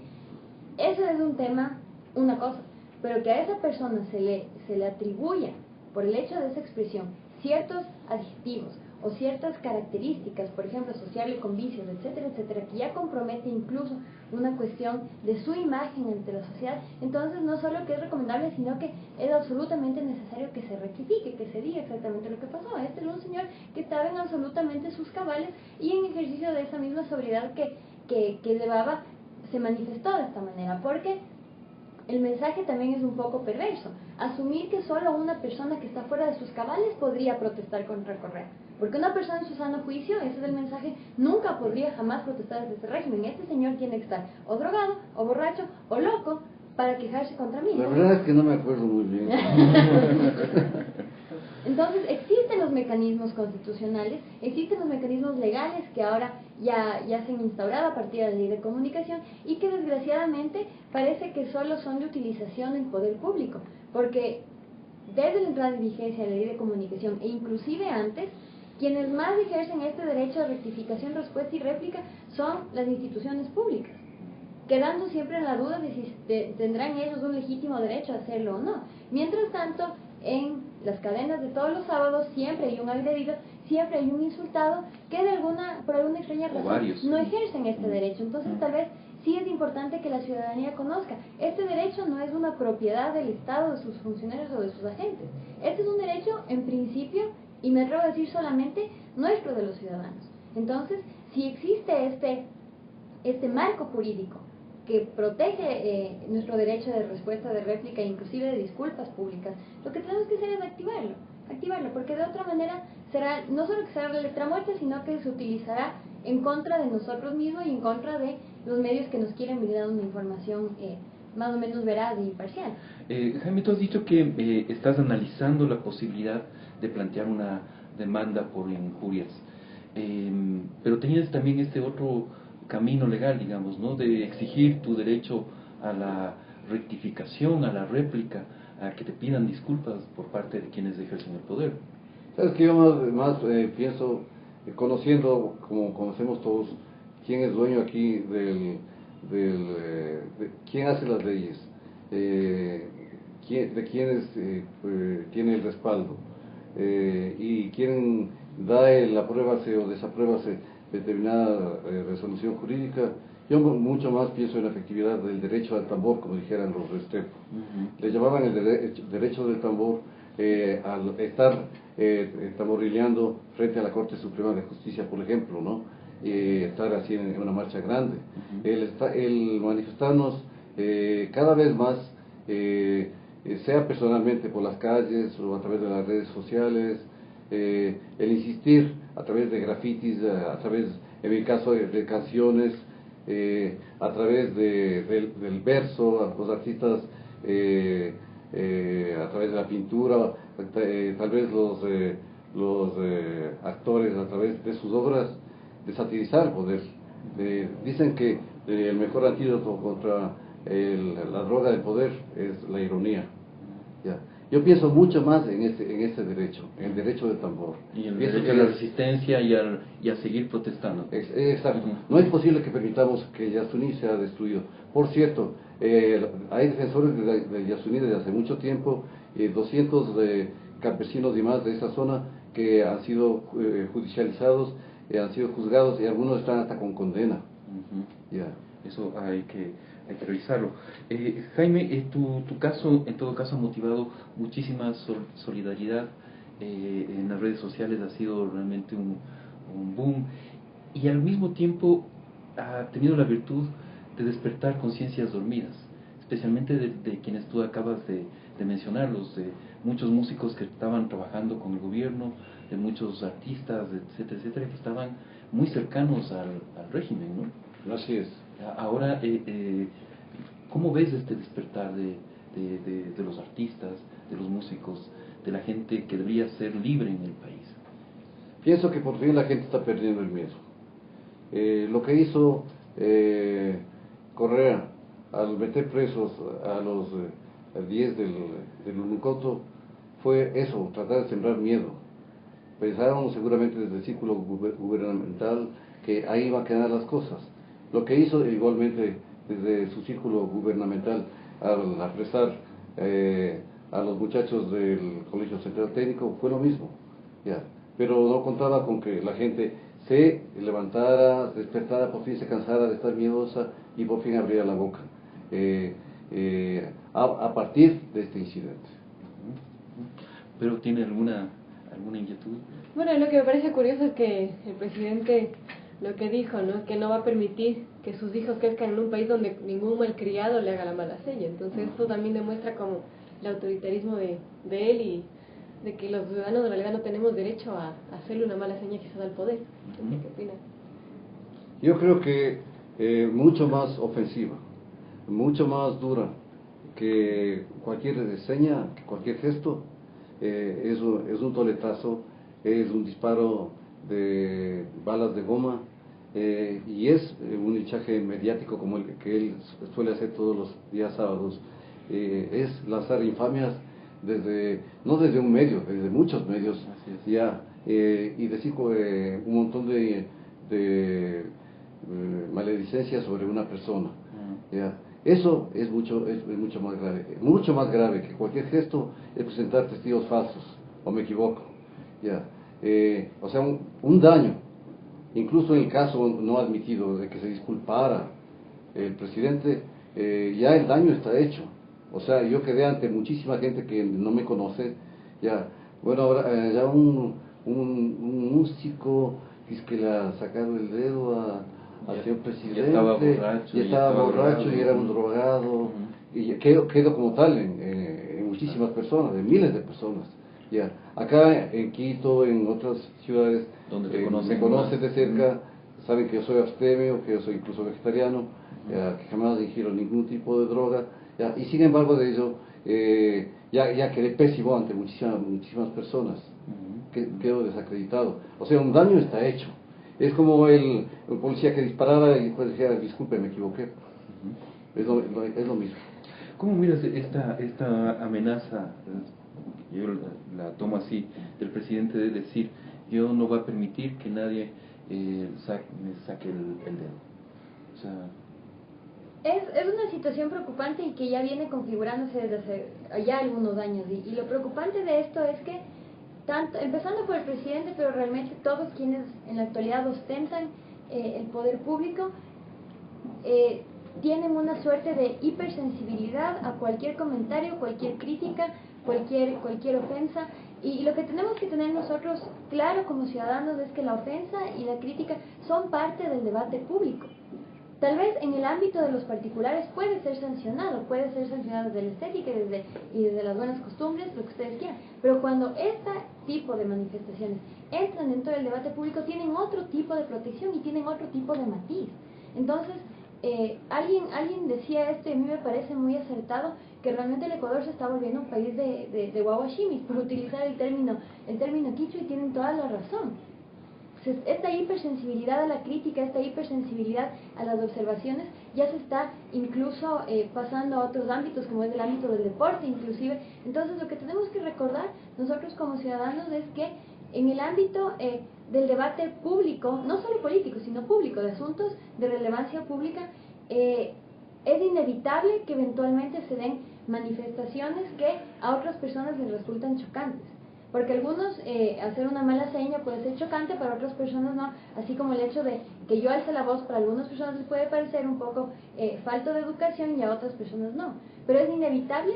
Eso es un tema, una cosa, pero que a esa persona se le atribuya, por el hecho de esa expresión, ciertos adjetivos o ciertas características, por ejemplo, asociarle con vicios, etcétera, etcétera, que ya compromete incluso una cuestión de su imagen ante la sociedad, entonces no solo que es recomendable, sino que es absolutamente necesario que se rectifique, que se diga exactamente lo que pasó. Este es un señor que estaba en absolutamente sus cabales y en ejercicio de esa misma sobriedad que llevaba, se manifestó de esta manera, porque el mensaje también es un poco perverso. Asumir que solo una persona que está fuera de sus cabales podría protestar contra Correa. Porque una persona en su sano juicio, ese es el mensaje, nunca podría jamás protestar desde este régimen. Este señor tiene que estar o drogado, o borracho, o loco para quejarse contra mí. La verdad es que no me acuerdo muy bien. Entonces existen los mecanismos constitucionales, existen los mecanismos legales que ahora ya se han instaurado a partir de la ley de comunicación y que desgraciadamente parece que solo son de utilización del poder público, porque desde la entrada en vigencia de la ley de comunicación e inclusive antes, quienes más ejercen este derecho de rectificación, respuesta y réplica son las instituciones públicas, quedando siempre en la duda de si tendrán ellos un legítimo derecho a hacerlo o no. Mientras tanto, en las cadenas de todos los sábados siempre hay un agredido, siempre hay un insultado que por alguna extraña razón no ejercen este derecho. Entonces tal vez sí es importante que la ciudadanía conozca, este derecho no es una propiedad del Estado, de sus funcionarios o de sus agentes. Este es un derecho, en principio, y me atrevo a decir solamente, nuestro, de los ciudadanos. Entonces, si existe este marco jurídico que protege nuestro derecho de respuesta, de réplica e inclusive de disculpas públicas, lo que tenemos que hacer es activarlo, porque de otra manera será, no solo que será la letra muerta, sino que se utilizará en contra de nosotros mismos y en contra de los medios que nos quieren brindar una información más o menos veraz e imparcial. Jaime, tú has dicho que estás analizando la posibilidad de plantear una demanda por injurias, pero tenías también este otro camino legal, digamos, ¿no? De exigir tu derecho a la rectificación, a la réplica, a que te pidan disculpas por parte de quienes ejercen el poder. Sabes que yo más pienso, conociendo, como conocemos todos, quién es dueño aquí de quién hace las leyes, de quiénes tiene el respaldo, y quién da el apruébase o desapruébase determinada resolución jurídica. Yo mucho más pienso en la efectividad del derecho al tambor, como dijeran los Restrepo. Le llamaban el derecho del tambor al estar tamborileando frente a la Corte Suprema de Justicia, por ejemplo, ¿no? Estar así en una marcha grande. El manifestarnos cada vez más, sea personalmente por las calles o a través de las redes sociales, el insistir a través de grafitis, a través, en mi caso, de canciones, a través del verso, a los artistas, a través de la pintura, tal vez los actores a través de sus obras, de satirizar el poder. Dicen que el mejor antídoto contra la droga del poder es la ironía. ¿Ya? Yo pienso mucho más en este derecho, en el derecho del tambor. Y el derecho a la resistencia y a seguir protestando. Exacto. No es posible que permitamos que Yasuní sea destruido. Por cierto, hay defensores de Yasuní desde hace mucho tiempo, 200 campesinos y más de esa zona que han sido judicializados, han sido juzgados y algunos están hasta con condena. Yeah. Eso hay que revisarlo. Jaime, tu caso en todo caso ha motivado muchísima solidaridad en las redes sociales, ha sido realmente un boom y al mismo tiempo ha tenido la virtud de despertar conciencias dormidas, especialmente de quienes tú acabas de mencionarlos, de muchos músicos que estaban trabajando con el gobierno, de muchos artistas, etcétera, etcétera, que estaban muy cercanos al régimen, ¿no? Así es. Ahora, ¿cómo ves este despertar de los artistas, de los músicos, de la gente que debería ser libre en el país? Pienso que por fin la gente está perdiendo el miedo. Lo que hizo Correa al meter presos a los 10 del Unucoto fue eso, tratar de sembrar miedo. Pensábamos seguramente desde el círculo gubernamental que ahí iban a quedar las cosas. Lo que hizo igualmente desde su círculo gubernamental al apresar a los muchachos del Colegio Central Técnico fue lo mismo, ya. Pero no contaba con que la gente se levantara, despertara, por fin se cansara de estar miedosa y por fin abriera la boca a partir de este incidente. ¿Pero tiene alguna inquietud? Bueno, lo que me parece curioso es que el presidente lo que dijo, ¿no? Que no va a permitir que sus hijos crezcan en un país donde ningún malcriado le haga la mala seña. Entonces esto también demuestra como el autoritarismo de él y de que los ciudadanos de realidad no tenemos derecho a hacerle una mala seña quizás al poder. ¿Qué opinas? Yo creo que mucho más ofensiva, mucho más dura que cualquier seña, que cualquier gesto, es un toletazo, es un disparo de balas de goma, y es un hinchaje mediático como el que él suele hacer todos los días sábados. Es lanzar infamias no desde un medio, desde muchos medios ya, y decir un montón de maledicencias sobre una persona. Ya. Eso es mucho más grave que cualquier gesto es presentar testigos falsos, o me equivoco. Ya. O sea, un daño, incluso en el caso no admitido de que se disculpara el presidente, ya el daño está hecho. O sea, yo quedé ante muchísima gente que no me conoce, ya. Bueno, ahora ya un músico dice que le ha sacado el dedo al señor presidente, ya estaba borracho, y era un drogado, y quedó como tal en muchísimas personas, en miles de personas. Ya. Acá en Quito, en otras ciudades, donde me conocen de cerca, saben que yo soy abstemio, que yo soy incluso vegetariano, ya, que jamás ingiero ningún tipo de droga, ya, y sin embargo de ello ya quedé pésimo ante muchísimas personas, quedo desacreditado. O sea, un daño está hecho. Es como el policía que disparara y después dijera, disculpe, me equivoqué. Es lo mismo. ¿Cómo miras esta amenaza, yo la tomo así, del presidente de decir, yo no voy a permitir que nadie me saque el dedo? O sea, es una situación preocupante y que ya viene configurándose desde hace ya algunos años. Y lo preocupante de esto es que, empezando por el presidente, pero realmente todos quienes en la actualidad ostentan el poder público, tienen una suerte de hipersensibilidad a cualquier comentario, cualquier crítica, cualquier ofensa. Y lo que tenemos que tener nosotros claro como ciudadanos es que la ofensa y la crítica son parte del debate público. Tal vez en el ámbito de los particulares puede ser sancionado desde la estética y desde las buenas costumbres, lo que ustedes quieran, pero cuando este tipo de manifestaciones entran dentro del debate público tienen otro tipo de protección y tienen otro tipo de matiz. Entonces, alguien decía esto y a mí me parece muy acertado, que realmente el Ecuador se está volviendo un país de guaguashimis, por utilizar el término quichua, y tienen toda la razón. Esta hipersensibilidad a la crítica, esta hipersensibilidad a las observaciones ya se está incluso pasando a otros ámbitos, como es el ámbito del deporte inclusive. Entonces lo que tenemos que recordar nosotros como ciudadanos es que en el ámbito del debate público, no solo político, sino público, de asuntos de relevancia pública, es inevitable que eventualmente se den manifestaciones que a otras personas les resultan chocantes. Porque algunos, hacer una mala seña puede ser chocante, para otras personas no, así como el hecho de que yo alce la voz para algunas personas les puede parecer un poco falto de educación y a otras personas no. Pero es inevitable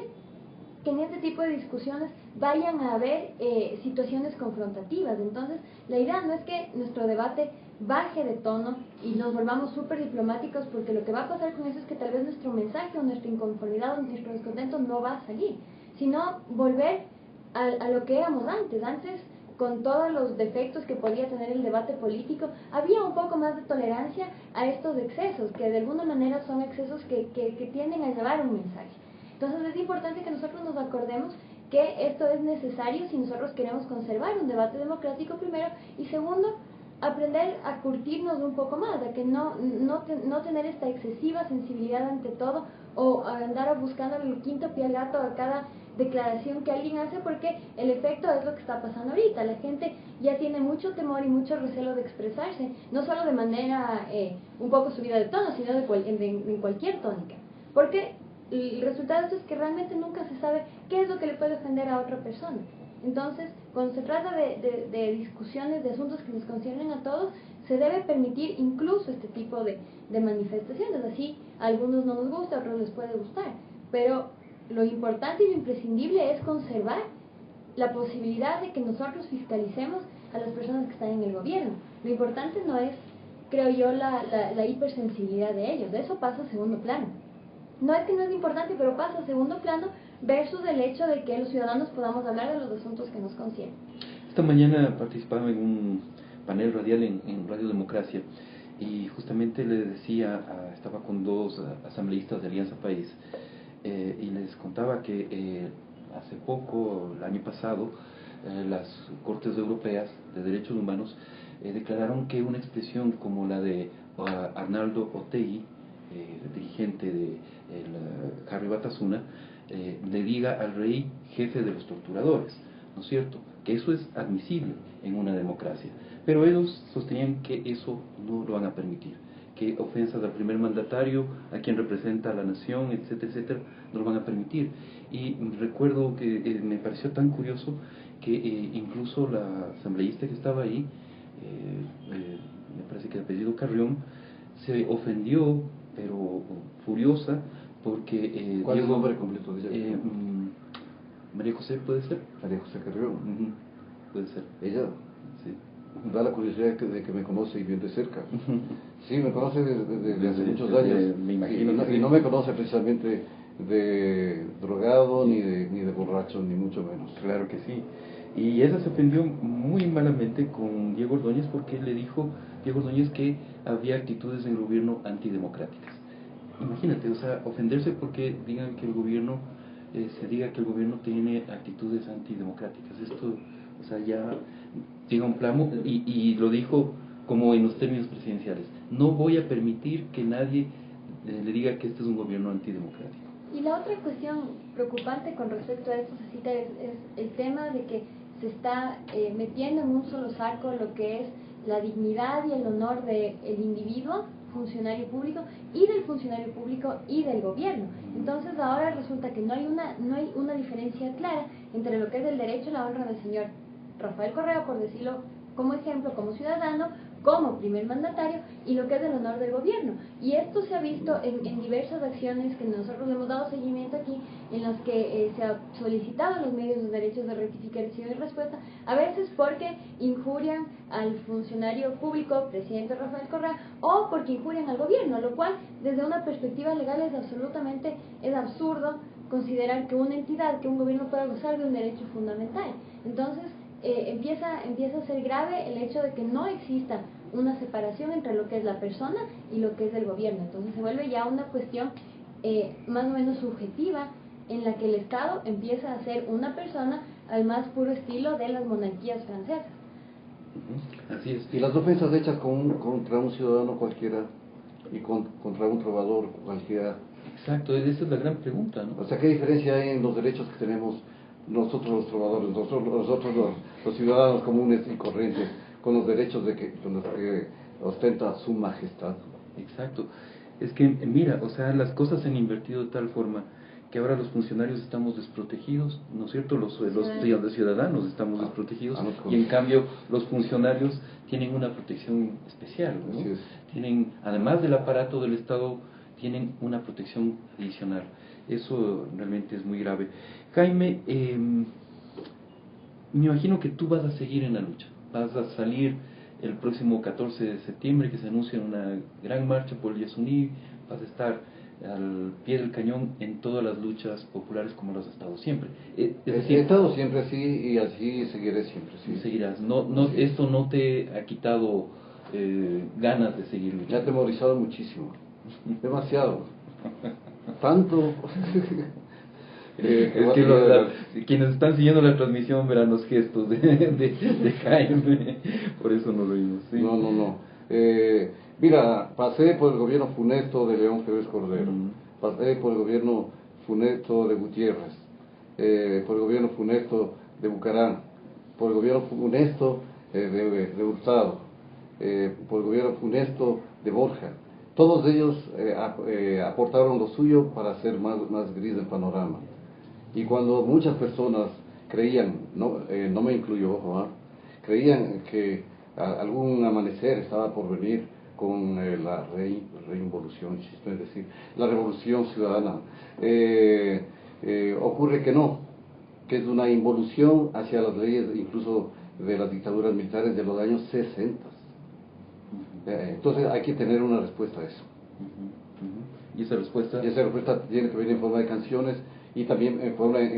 que en este tipo de discusiones vayan a haber situaciones confrontativas. Entonces, la idea no es que nuestro debate baje de tono y nos volvamos súper diplomáticos, porque lo que va a pasar con eso es que tal vez nuestro mensaje o nuestra inconformidad o nuestro descontento no va a salir, sino volver a lo que éramos antes. Antes, con todos los defectos que podía tener el debate político, había un poco más de tolerancia a estos excesos, que de alguna manera son excesos que tienden a llevar un mensaje. Entonces es importante que nosotros nos acordemos que esto es necesario si nosotros queremos conservar un debate democrático, primero, y segundo, aprender a curtirnos un poco más, a que no tener esta excesiva sensibilidad ante todo, o a andar buscando el quinto pie al gato a cada declaración que alguien hace, porque el efecto es lo que está pasando ahorita. La gente ya tiene mucho temor y mucho recelo de expresarse, no solo de manera un poco subida de tono, sino en cualquier tónica, porque el resultado de esto es que realmente nunca se sabe qué es lo que le puede ofender a otra persona. Entonces, cuando se trata de discusiones, de asuntos que nos conciernen a todos, se debe permitir incluso este tipo de manifestaciones. Así, a algunos no nos gusta, a otros les puede gustar, pero lo importante y lo imprescindible es conservar la posibilidad de que nosotros fiscalicemos a las personas que están en el gobierno. Lo importante no es, creo yo, la hipersensibilidad de ellos. Eso pasa a segundo plano. No es que no es importante, pero pasa a segundo plano versus el hecho de que los ciudadanos podamos hablar de los asuntos que nos conciernen. Esta mañana participaba en un panel radial en Radio Democracia y justamente le decía, estaba con dos asambleístas de Alianza País, y les contaba que hace poco, el año pasado, las Cortes Europeas de Derechos Humanos declararon que una expresión como la de Arnaldo Otegi, dirigente de Harry Batasuna, le diga al rey jefe de los torturadores, ¿no es cierto? Que eso es admisible en una democracia. Pero ellos sostenían que eso no lo van a permitir, que ofensas al primer mandatario, a quien representa a la nación, etcétera, etcétera, no lo van a permitir. Y recuerdo que me pareció tan curioso que incluso la asambleísta que estaba ahí, me parece que de apellido Carrión, se ofendió, pero furiosa, porque ¿cuál es el nombre completo de ella? María José, ¿puede ser? María José Carrión. Puede ser. Ella Sí. da la curiosidad de que me conoce y bien de cerca. Sí, me conoce desde hace muchos años. Me imagino. Y no me conoce precisamente de drogado, ni de borracho, ni mucho menos. Claro que sí. Y ella se ofendió muy malamente con Diego Ordóñez porque le dijo Diego Ordóñez que había actitudes en el gobierno antidemocráticas. Imagínate, o sea, ofenderse porque digan que el gobierno, se diga que el gobierno tiene actitudes antidemocráticas. Esto, o sea, ya llega un plano, y lo dijo como en los términos presidenciales: no voy a permitir que nadie le diga que este es un gobierno antidemocrático. Y la otra cuestión preocupante con respecto a esto, Cecita, es el tema de que se está metiendo en un solo saco lo que es la dignidad y el honor del individuo, funcionario público, y del funcionario público y del gobierno. Entonces ahora resulta que no hay una diferencia clara entre lo que es el derecho y la honra del señor Rafael Correa, por decirlo como ejemplo, como ciudadano, como primer mandatario, y lo que es el honor del gobierno. Y esto se ha visto en diversas acciones que nosotros le hemos dado seguimiento aquí, en las que se ha solicitado a los medios los derechos de rectificación y respuesta, a veces porque injurian al funcionario público, presidente Rafael Correa, o porque injurian al gobierno, lo cual desde una perspectiva legal es absurdo considerar que una entidad, que un gobierno pueda gozar de un derecho fundamental. Entonces empieza a ser grave el hecho de que no exista una separación entre lo que es la persona y lo que es el gobierno. Entonces se vuelve ya una cuestión más o menos subjetiva, en la que el Estado empieza a ser una persona al más puro estilo de las monarquías francesas. Así es. Y las ofensas hechas contra un ciudadano cualquiera y contra un trovador cualquiera. Exacto, esa es la gran pregunta, ¿no? O sea, ¿qué diferencia hay en los derechos que tenemos nosotros los trovadores, nosotros los ciudadanos comunes y corrientes, con los derechos con los que ostenta su majestad? Exacto. Es que, mira, o sea, las cosas se han invertido de tal forma que ahora los funcionarios estamos desprotegidos, ¿no es cierto? Los ciudadanos estamos desprotegidos, y en cambio los funcionarios tienen una protección especial, ¿no? Tienen, además del aparato del Estado, tienen una protección adicional. Eso realmente es muy grave. Jaime, me imagino que tú vas a seguir en la lucha, vas a salir el próximo 14 de septiembre, que se anuncia una gran marcha por el Yasuní, vas a estar al pie del cañón en todas las luchas populares como lo has estado siempre. Es decir, he estado siempre así y así seguiré siempre. Sí. Seguirás. Esto no te ha quitado ganas de seguir luchando. Me ha atemorizado muchísimo, demasiado, tanto. Es que quienes están siguiendo la transmisión verán los gestos de Jaime, por eso no lo vimos. ¿Sí? No. Mira, pasé por el gobierno funesto de León Febres Cordero, pasé por el gobierno funesto de Gutiérrez, por el gobierno funesto de Bucarán, por el gobierno funesto de Hurtado, por el gobierno funesto de Borja. Todos ellos aportaron lo suyo para hacer más gris el panorama. Y cuando muchas personas creían, no me incluyo, ojo, creían que algún amanecer estaba por venir con la reinvolución, es decir, la revolución ciudadana, ocurre que no, que es una involución hacia las leyes incluso de las dictaduras militares de los años 60. Entonces hay que tener una respuesta a eso. ¿Y esa respuesta? Y esa respuesta tiene que venir en forma de canciones y también en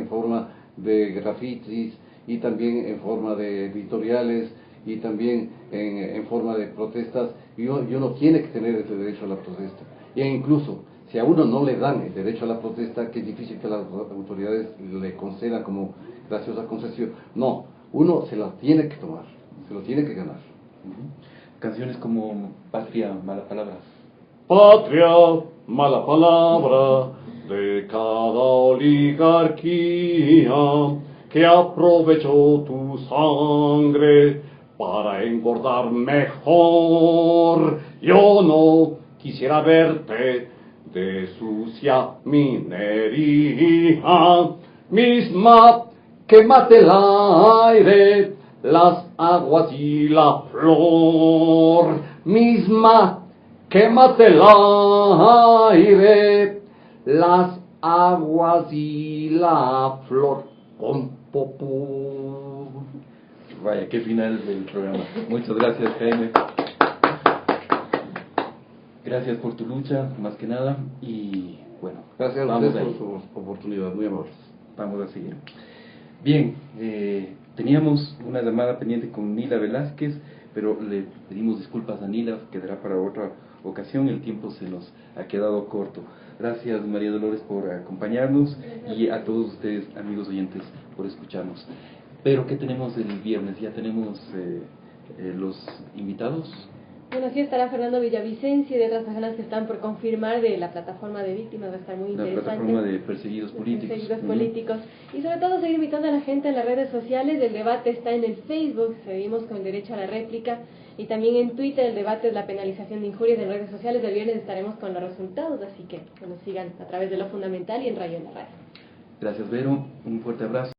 forma de grafitis y también en forma de editoriales y también en forma de protestas, y uno tiene que tener ese derecho a la protesta. E incluso, si a uno no le dan el derecho a la protesta, que es difícil que las autoridades le concedan como graciosa concesión, no, uno se la tiene que tomar, se lo tiene que ganar. Canciones como Patria, Mala Palabra. Patria, mala palabra de cada oligarquía que aprovechó tu sangre para engordar mejor. Yo no quisiera verte de sucia minería, misma que mate el aire, las aguas y la flor, misma que mate el aire, las aguas y la flor. Con popú. Vaya, qué final del programa. Muchas gracias, Jaime. Gracias por tu lucha, más que nada. Y bueno, gracias a ustedes por su oportunidad, muy amables. Vamos a seguir. Bien, teníamos una llamada pendiente con Nila Velázquez, pero le pedimos disculpas a Nila, quedará para otra ocasión, el tiempo se nos ha quedado corto. Gracias, María Dolores, por acompañarnos, y a todos ustedes, amigos oyentes, por escucharnos. Pero ¿qué tenemos el viernes? ¿Ya tenemos los invitados? Bueno, sí estará Fernando Villavicencio y de otras personas que están por confirmar de la plataforma de víctimas, va a estar muy interesante. La plataforma de perseguidos políticos. Perseguidos políticos. Y sobre todo seguir invitando a la gente en las redes sociales. El debate está en el Facebook, seguimos con el derecho a la réplica. Y también en Twitter el debate es la penalización de injurias en redes sociales. El viernes estaremos con los resultados, así que nos sigan a través de Lo Fundamental y en Radio en la Radio. Gracias, Vero. Un fuerte abrazo.